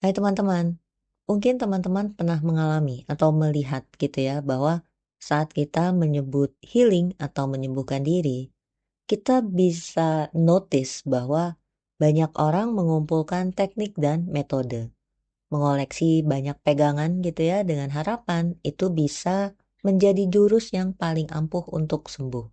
Hai teman-teman, mungkin teman-teman pernah mengalami atau melihat gitu ya bahwa saat kita menyebut healing atau menyembuhkan diri, kita bisa notice bahwa banyak orang mengumpulkan teknik dan metode, mengoleksi banyak pegangan gitu ya dengan harapan itu bisa menjadi jurus yang paling ampuh untuk sembuh.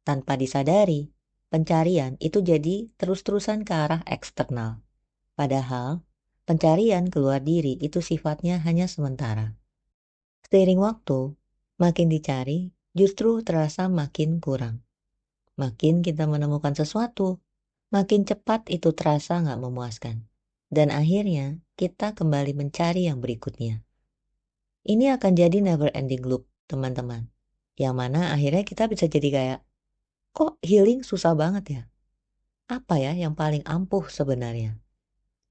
Tanpa disadari, pencarian itu jadi terus-terusan ke arah eksternal. Padahal, pencarian keluar diri itu sifatnya hanya sementara. Seiring waktu, makin dicari, justru terasa makin kurang. Makin kita menemukan sesuatu, makin cepat itu terasa nggak memuaskan. Dan akhirnya, kita kembali mencari yang berikutnya. Ini akan jadi never ending loop, teman-teman. Yang mana akhirnya kita bisa jadi kayak, kok healing susah banget ya? Apa ya yang paling ampuh sebenarnya?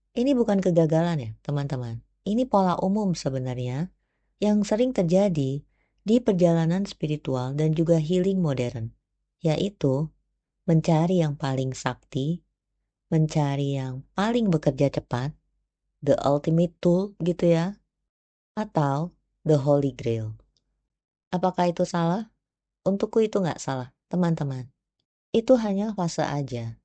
Ini bukan kegagalan ya, teman-teman. Ini pola umum sebenarnya yang sering terjadi di perjalanan spiritual dan juga healing modern, yaitu mencari yang paling sakti, mencari yang paling bekerja cepat, the ultimate tool gitu ya, atau the holy grail. Apakah itu salah? Untukku itu nggak salah, teman-teman. Itu hanya fase aja.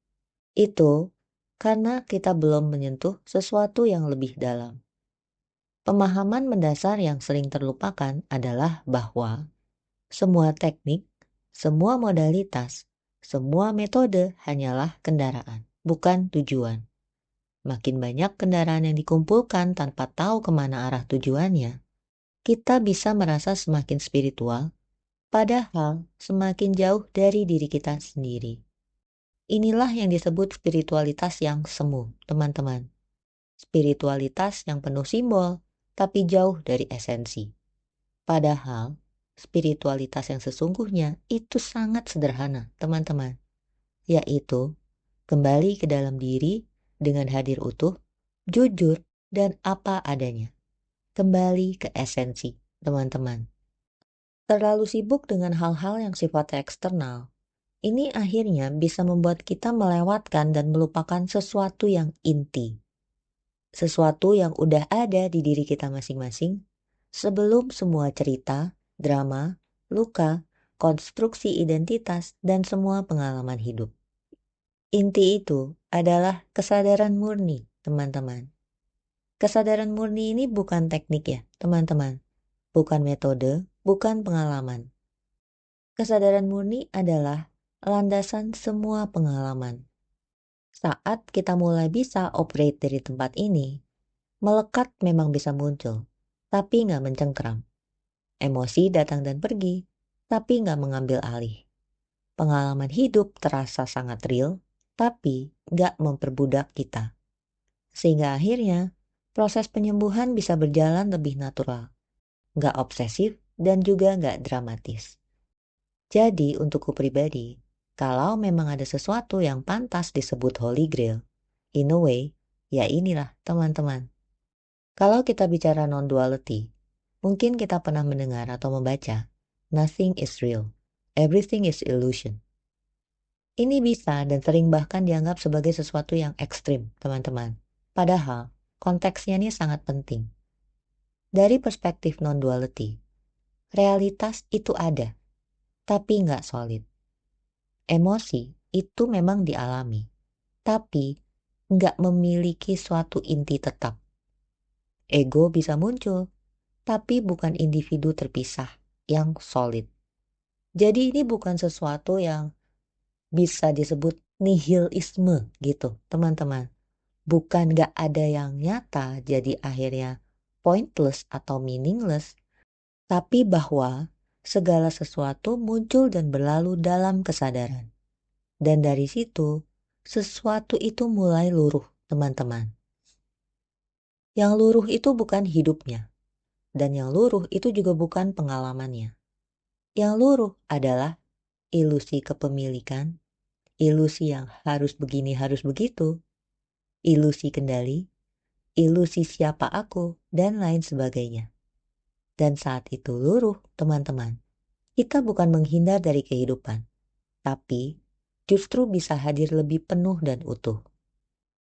Itu karena kita belum menyentuh sesuatu yang lebih dalam. Pemahaman mendasar yang sering terlupakan adalah bahwa semua teknik, semua modalitas, semua metode hanyalah kendaraan, bukan tujuan. Makin banyak kendaraan yang dikumpulkan tanpa tahu kemana arah tujuannya, kita bisa merasa semakin spiritual, padahal semakin jauh dari diri kita sendiri. Inilah yang disebut spiritualitas yang semu, teman-teman. Spiritualitas yang penuh simbol, tapi jauh dari esensi. Padahal, spiritualitas yang sesungguhnya itu sangat sederhana, teman-teman. Yaitu, kembali ke dalam diri dengan hadir utuh, jujur, dan apa adanya. Kembali ke esensi, teman-teman. Terlalu sibuk dengan hal-hal yang sifatnya eksternal. Ini akhirnya bisa membuat kita melewatkan dan melupakan sesuatu yang inti. Sesuatu yang udah ada di diri kita masing-masing sebelum semua cerita, drama, luka, konstruksi identitas, dan semua pengalaman hidup. Inti itu adalah kesadaran murni, teman-teman. Kesadaran murni ini bukan teknik ya, teman-teman. Bukan metode, bukan pengalaman. Kesadaran murni adalah landasan semua pengalaman. Saat kita mulai bisa operate dari tempat ini, melekat memang bisa muncul, tapi nggak mencengkram. Emosi datang dan pergi, tapi nggak mengambil alih. Pengalaman hidup terasa sangat real, tapi nggak memperbudak kita. Sehingga akhirnya, proses penyembuhan bisa berjalan lebih natural, nggak obsesif, dan juga nggak dramatis. Jadi untukku pribadi, kalau memang ada sesuatu yang pantas disebut Holy Grail, in a way, ya inilah teman-teman. Kalau kita bicara non-duality, mungkin kita pernah mendengar atau membaca, nothing is real, everything is illusion. Ini bisa dan sering bahkan dianggap sebagai sesuatu yang ekstrim, teman-teman. Padahal, konteksnya ini sangat penting. Dari perspektif non-duality, realitas itu ada, tapi nggak solid. Emosi itu memang dialami, tapi nggak memiliki suatu inti tetap. Ego bisa muncul, tapi bukan individu terpisah yang solid. Jadi ini bukan sesuatu yang bisa disebut nihilisme gitu, teman-teman. Bukan gak ada yang nyata, jadi akhirnya pointless atau meaningless, tapi bahwa segala sesuatu muncul dan berlalu dalam kesadaran. Dan dari situ, sesuatu itu mulai luruh, teman-teman. Yang luruh itu bukan hidupnya, dan yang luruh itu juga bukan pengalamannya. Yang luruh adalah ilusi kepemilikan, ilusi yang harus begini harus begitu, ilusi kendali, ilusi siapa aku, dan lain sebagainya. Dan saat itu luruh, teman-teman, kita bukan menghindar dari kehidupan, tapi justru bisa hadir lebih penuh dan utuh.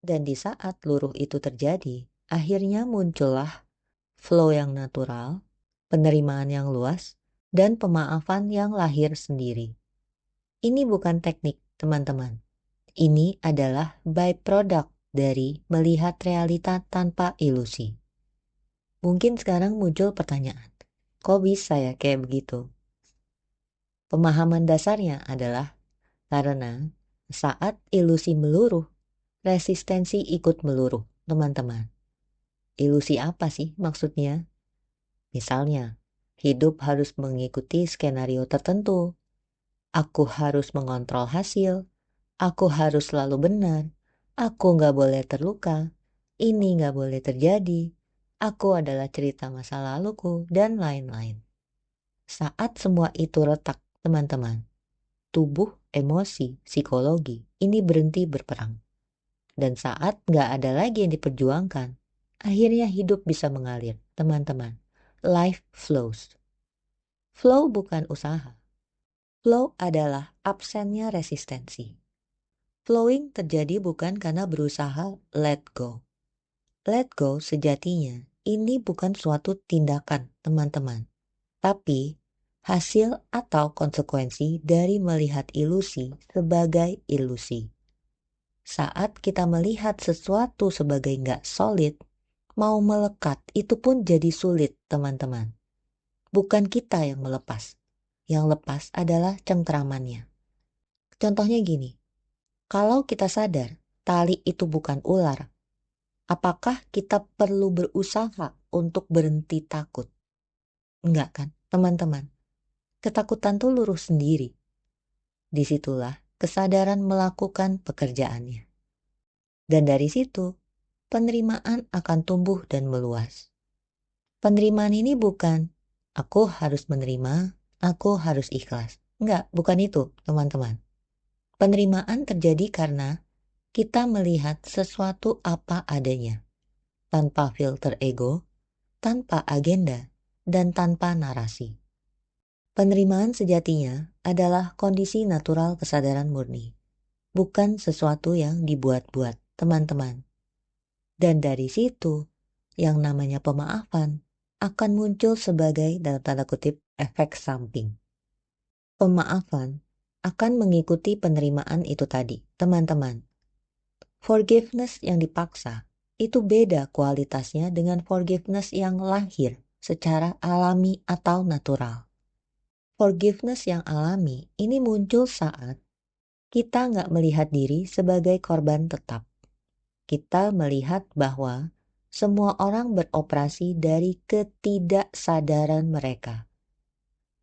Dan di saat luruh itu terjadi, akhirnya muncullah flow yang natural, penerimaan yang luas, dan pemaafan yang lahir sendiri. Ini bukan teknik, teman-teman. Ini adalah byproduct dari melihat realita tanpa ilusi. Mungkin sekarang muncul pertanyaan, kok bisa ya kayak begitu? Pemahaman dasarnya adalah karena saat ilusi meluruh, resistensi ikut meluruh, teman-teman. Ilusi apa sih maksudnya? Misalnya, hidup harus mengikuti skenario tertentu. Aku harus mengontrol hasil. Aku harus selalu benar. Aku nggak boleh terluka. Ini nggak boleh terjadi. Aku adalah cerita masa laluku, dan lain-lain. Saat semua itu retak, teman-teman, tubuh, emosi, psikologi, ini berhenti berperang. Dan saat nggak ada lagi yang diperjuangkan, akhirnya hidup bisa mengalir, teman-teman. Life flows. Flow bukan usaha. Flow adalah absennya resistensi. Flowing terjadi bukan karena berusaha let go. Let go sejatinya ini bukan suatu tindakan, teman-teman, tapi hasil atau konsekuensi dari melihat ilusi sebagai ilusi. Saat kita melihat sesuatu sebagai nggak solid, mau melekat itu pun jadi sulit, teman-teman. Bukan kita yang melepas. Yang lepas adalah cengkeramannya. Contohnya gini, kalau kita sadar tali itu bukan ular, apakah kita perlu berusaha untuk berhenti takut? Enggak kan, teman-teman? Ketakutan tuh lurus sendiri. Disitulah kesadaran melakukan pekerjaannya. Dan dari situ, penerimaan akan tumbuh dan meluas. Penerimaan ini bukan, aku harus menerima, aku harus ikhlas. Enggak, bukan itu, teman-teman. Penerimaan terjadi karena kita melihat sesuatu apa adanya, tanpa filter ego, tanpa agenda, dan tanpa narasi. Penerimaan sejatinya adalah kondisi natural kesadaran murni, bukan sesuatu yang dibuat-buat, teman-teman. Dan dari situ, yang namanya pemaafan akan muncul sebagai dalam tanda kutip efek samping. Pemaafan akan mengikuti penerimaan itu tadi, teman-teman. Forgiveness yang dipaksa itu beda kualitasnya dengan forgiveness yang lahir secara alami atau natural. Forgiveness yang alami ini muncul saat kita nggak melihat diri sebagai korban tetap. Kita melihat bahwa semua orang beroperasi dari ketidaksadaran mereka.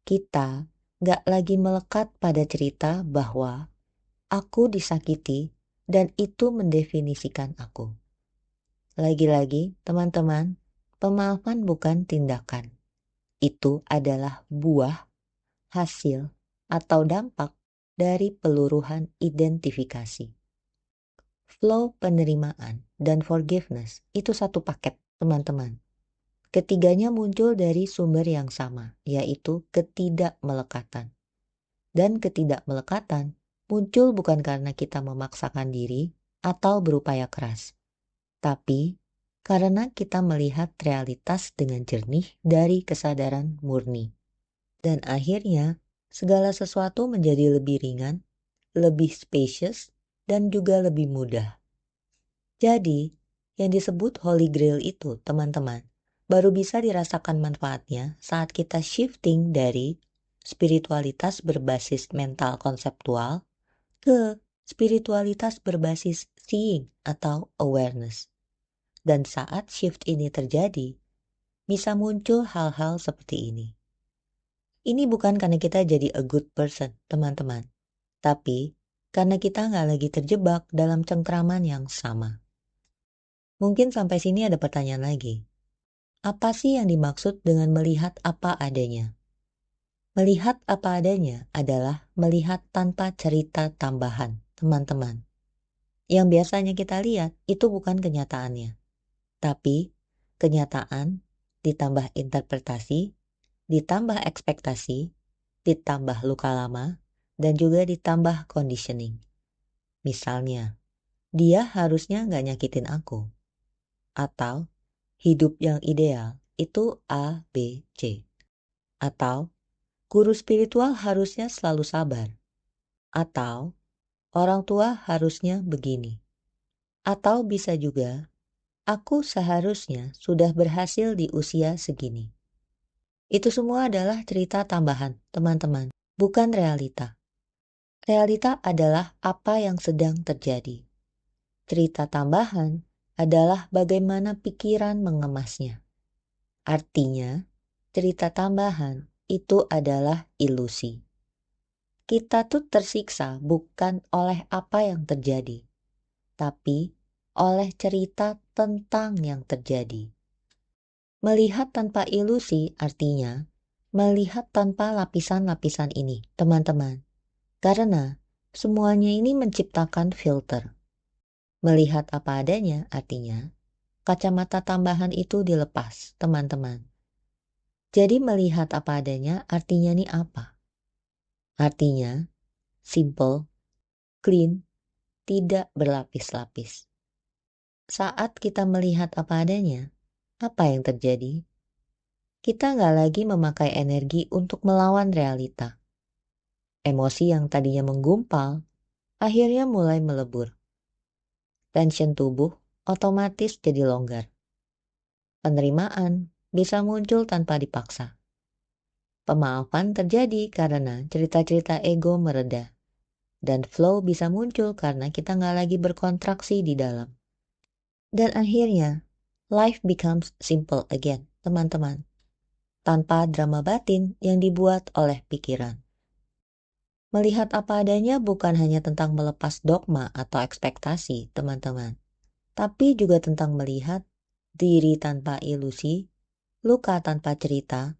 Kita nggak lagi melekat pada cerita bahwa aku disakiti dan itu mendefinisikan aku. Lagi-lagi, teman-teman, pemaafan bukan tindakan. Itu adalah buah, hasil, atau dampak dari peluruhan identifikasi. Flow penerimaan dan forgiveness itu satu paket, teman-teman. Ketiganya muncul dari sumber yang sama, yaitu ketidakmelekatan. Dan ketidakmelekatan muncul bukan karena kita memaksakan diri atau berupaya keras, tapi karena kita melihat realitas dengan jernih dari kesadaran murni. Dan akhirnya, segala sesuatu menjadi lebih ringan, lebih spacious, dan juga lebih mudah. Jadi, yang disebut Holy Grail itu, teman-teman, baru bisa dirasakan manfaatnya saat kita shifting dari spiritualitas berbasis mental konseptual ke spiritualitas berbasis seeing atau awareness. Dan saat shift ini terjadi, bisa muncul hal-hal seperti ini. Ini bukan karena kita jadi a good person, teman-teman. Tapi karena kita nggak lagi terjebak dalam cengkraman yang sama. Mungkin sampai sini ada pertanyaan lagi. Apa sih yang dimaksud dengan melihat apa adanya? Melihat apa adanya adalah melihat tanpa cerita tambahan, teman-teman. Yang biasanya kita lihat itu bukan kenyataannya. Tapi kenyataan ditambah interpretasi, ditambah ekspektasi, ditambah luka lama, dan juga ditambah conditioning. Misalnya, dia harusnya nggak nyakitin aku. Atau hidup yang ideal itu A, B, C. Atau guru spiritual harusnya selalu sabar. Atau orang tua harusnya begini. Atau bisa juga, aku seharusnya sudah berhasil di usia segini. Itu semua adalah cerita tambahan, teman-teman, bukan realita. Realita adalah apa yang sedang terjadi. Cerita tambahan adalah bagaimana pikiran mengemasnya. Artinya, cerita tambahan itu adalah ilusi. Kita tuh tersiksa bukan oleh apa yang terjadi, tapi oleh cerita tentang yang terjadi. Melihat tanpa ilusi artinya melihat tanpa lapisan-lapisan ini, teman-teman. Karena semuanya ini menciptakan filter. Melihat apa adanya artinya kacamata tambahan itu dilepas, teman-teman. Jadi melihat apa adanya artinya nih apa? Artinya simple, clean, tidak berlapis-lapis. Saat kita melihat apa adanya, apa yang terjadi? Kita nggak lagi memakai energi untuk melawan realita. Emosi yang tadinya menggumpal, akhirnya mulai melebur. Tension tubuh otomatis jadi longgar. Penerimaan bisa muncul tanpa dipaksa. Pemaafan terjadi karena cerita-cerita ego mereda. Dan flow bisa muncul karena kita nggak lagi berkontraksi di dalam. Dan akhirnya, life becomes simple again, teman-teman. Tanpa drama batin yang dibuat oleh pikiran. Melihat apa adanya bukan hanya tentang melepas dogma atau ekspektasi, teman-teman. Tapi juga tentang melihat diri tanpa ilusi, luka tanpa cerita,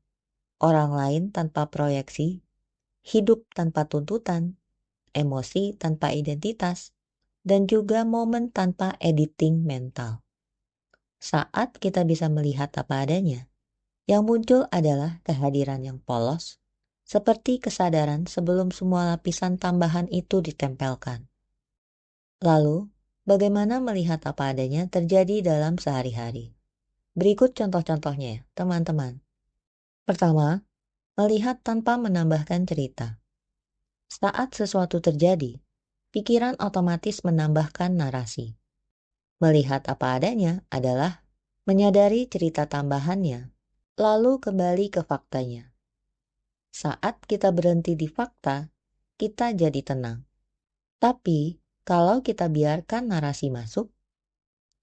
orang lain tanpa proyeksi, hidup tanpa tuntutan, emosi tanpa identitas, dan juga momen tanpa editing mental. Saat kita bisa melihat apa adanya, yang muncul adalah kehadiran yang polos, seperti kesadaran sebelum semua lapisan tambahan itu ditempelkan. Lalu, bagaimana melihat apa adanya terjadi dalam sehari-hari? Berikut contoh-contohnya ya, teman-teman. Pertama, melihat tanpa menambahkan cerita. Saat sesuatu terjadi, pikiran otomatis menambahkan narasi. Melihat apa adanya adalah menyadari cerita tambahannya, lalu kembali ke faktanya. Saat kita berhenti di fakta, kita jadi tenang. Tapi, kalau kita biarkan narasi masuk,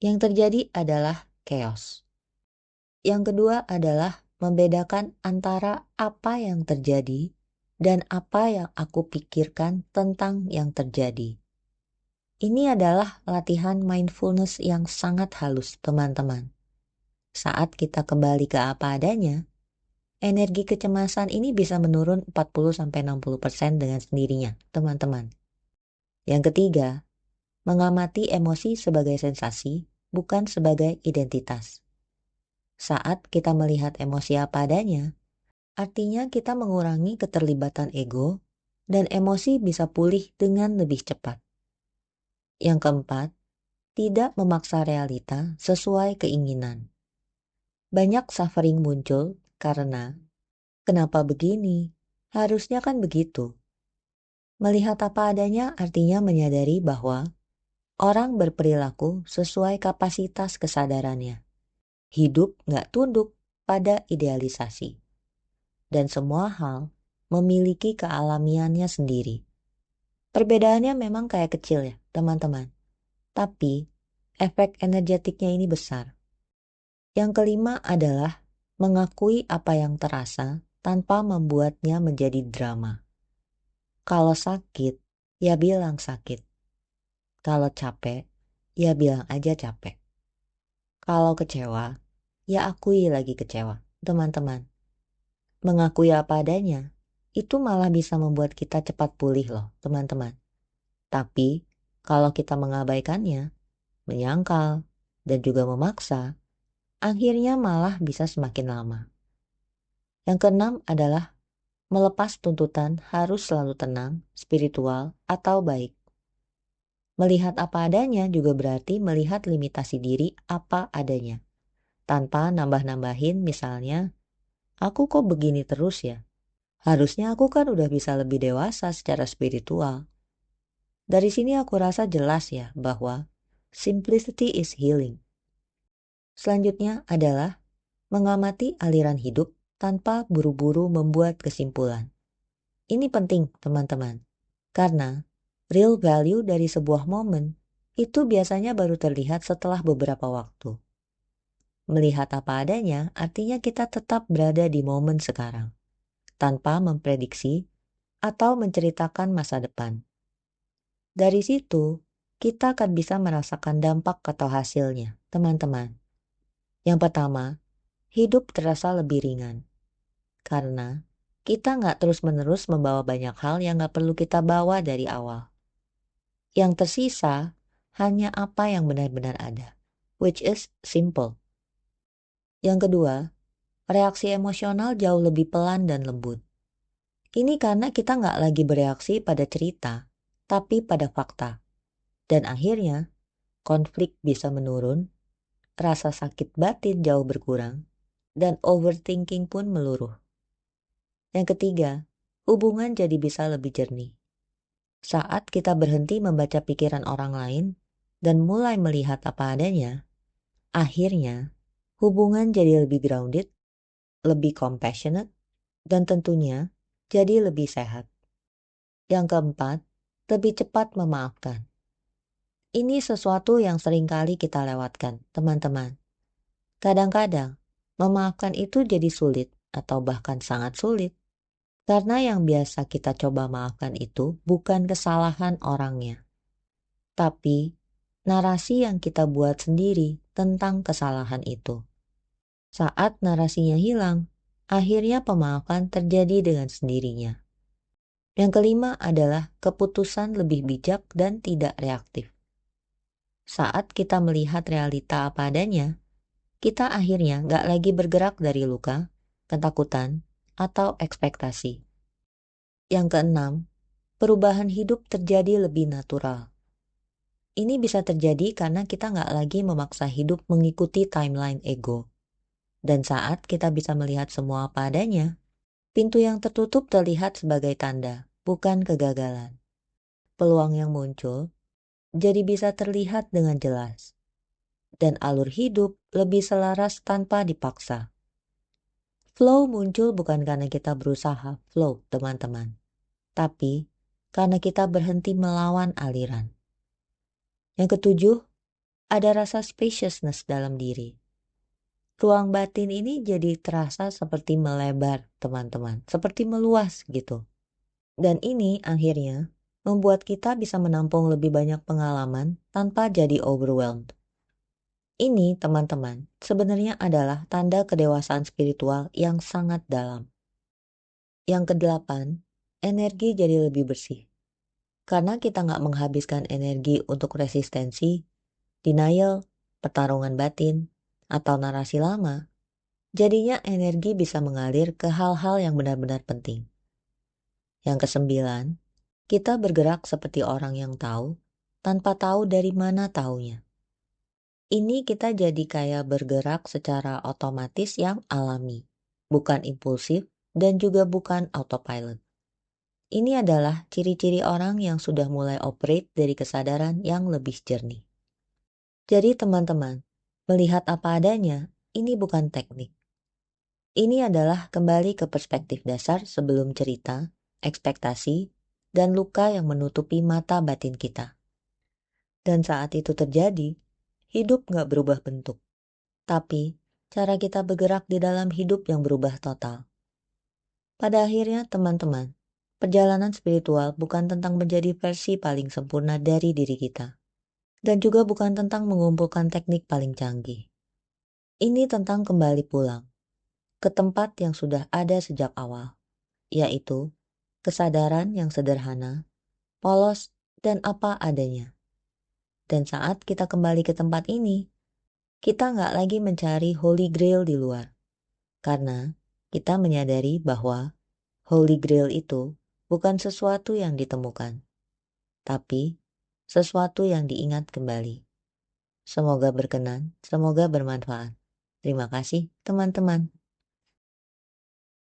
yang terjadi adalah chaos. Yang kedua adalah membedakan antara apa yang terjadi dan apa yang aku pikirkan tentang yang terjadi. Ini adalah latihan mindfulness yang sangat halus, teman-teman. Saat kita kembali ke apa adanya, energi kecemasan ini bisa menurun 40-60% dengan sendirinya, teman-teman. Yang ketiga, mengamati emosi sebagai sensasi, bukan sebagai identitas. Saat kita melihat emosi apa adanya, artinya kita mengurangi keterlibatan ego dan emosi bisa pulih dengan lebih cepat. Yang keempat, tidak memaksa realita sesuai keinginan. Banyak suffering muncul karena kenapa begini? Harusnya kan begitu. Melihat apa adanya artinya menyadari bahwa orang berperilaku sesuai kapasitas kesadarannya. Hidup nggak tunduk pada idealisasi. Dan semua hal memiliki kealamiannya sendiri. Perbedaannya memang kayak kecil ya, teman-teman. Tapi, efek energetiknya ini besar. Yang kelima adalah mengakui apa yang terasa tanpa membuatnya menjadi drama. Kalau sakit, ya bilang sakit. Kalau capek, ya bilang aja capek. Kalau kecewa, ya akui lagi kecewa, teman-teman. Mengakui apa adanya, itu malah bisa membuat kita cepat pulih loh, teman-teman. Tapi, kalau kita mengabaikannya, menyangkal, dan juga memaksa, akhirnya malah bisa semakin lama. Yang keenam adalah melepas tuntutan harus selalu tenang, spiritual, atau baik. Melihat apa adanya juga berarti melihat limitasi diri apa adanya. tanpa nambah-nambahin misalnya, aku kok begini terus ya? Harusnya aku kan udah bisa lebih dewasa secara spiritual. Dari sini aku rasa jelas ya bahwa simplicity is healing. Selanjutnya adalah mengamati aliran hidup tanpa buru-buru membuat kesimpulan. Ini penting teman-teman, karena real value dari sebuah momen itu biasanya baru terlihat setelah beberapa waktu. Melihat apa adanya artinya kita tetap berada di momen sekarang, tanpa memprediksi atau menceritakan masa depan. Dari situ, kita akan bisa merasakan dampak atau hasilnya, teman-teman. Yang pertama, hidup terasa lebih ringan. Karena kita nggak terus-menerus membawa banyak hal yang nggak perlu kita bawa dari awal. Yang tersisa hanya apa yang benar-benar ada, which is simple. Yang kedua, reaksi emosional jauh lebih pelan dan lembut. Ini karena kita nggak lagi bereaksi pada cerita, tapi pada fakta. Dan akhirnya, konflik bisa menurun, rasa sakit batin jauh berkurang, dan overthinking pun meluruh. Yang ketiga, hubungan jadi bisa lebih jernih. Saat kita berhenti membaca pikiran orang lain dan mulai melihat apa adanya, akhirnya hubungan jadi lebih grounded, lebih compassionate, dan tentunya jadi lebih sehat. Yang keempat, lebih cepat memaafkan. Ini sesuatu yang seringkali kita lewatkan, teman-teman. Kadang-kadang, memaafkan itu jadi sulit atau bahkan sangat sulit. Karena yang biasa kita coba maafkan itu bukan kesalahan orangnya, tapi narasi yang kita buat sendiri tentang kesalahan itu. Saat narasinya hilang, akhirnya pemaafan terjadi dengan sendirinya. Yang kelima adalah keputusan lebih bijak dan tidak reaktif. Saat kita melihat realita apa adanya, kita akhirnya nggak lagi bergerak dari luka, ketakutan, atau ekspektasi. Yang keenam, perubahan hidup terjadi lebih natural. Ini bisa terjadi karena kita nggak lagi memaksa hidup mengikuti timeline ego. Dan saat kita bisa melihat semua apa adanya, pintu yang tertutup terlihat sebagai tanda, bukan kegagalan. Peluang yang muncul jadi bisa terlihat dengan jelas. Dan alur hidup lebih selaras tanpa dipaksa. Flow muncul bukan karena kita berusaha flow, teman-teman. Tapi karena kita berhenti melawan aliran. Yang ketujuh, ada rasa spaciousness dalam diri. Ruang batin ini jadi terasa seperti melebar, teman-teman. Seperti meluas gitu. Dan ini akhirnya membuat kita bisa menampung lebih banyak pengalaman tanpa jadi overwhelmed. Ini, teman-teman, sebenarnya adalah tanda kedewasaan spiritual yang sangat dalam. Yang kedelapan, energi jadi lebih bersih. Karena kita nggak menghabiskan energi untuk resistensi, denial, pertarungan batin, atau narasi lama, jadinya energi bisa mengalir ke hal-hal yang benar-benar penting. Yang kesembilan, kita bergerak seperti orang yang tahu, tanpa tahu dari mana taunya. Ini kita jadi kayak bergerak secara otomatis yang alami, bukan impulsif dan juga bukan autopilot. Ini adalah ciri-ciri orang yang sudah mulai operate dari kesadaran yang lebih jernih. Jadi teman-teman, melihat apa adanya, ini bukan teknik. Ini adalah kembali ke perspektif dasar sebelum cerita, ekspektasi, dan luka yang menutupi mata batin kita. Dan saat itu terjadi, hidup gak berubah bentuk. Tapi, cara kita bergerak di dalam hidup yang berubah total. Pada akhirnya, teman-teman, perjalanan spiritual bukan tentang menjadi versi paling sempurna dari diri kita. Dan juga bukan tentang mengumpulkan teknik paling canggih. Ini tentang kembali pulang ke tempat yang sudah ada sejak awal, yaitu kesadaran yang sederhana, polos, dan apa adanya. Dan saat kita kembali ke tempat ini, kita nggak lagi mencari Holy Grail di luar. Karena kita menyadari bahwa Holy Grail itu bukan sesuatu yang ditemukan, tapi sesuatu yang diingat kembali. Semoga berkenan, semoga bermanfaat. Terima kasih teman-teman.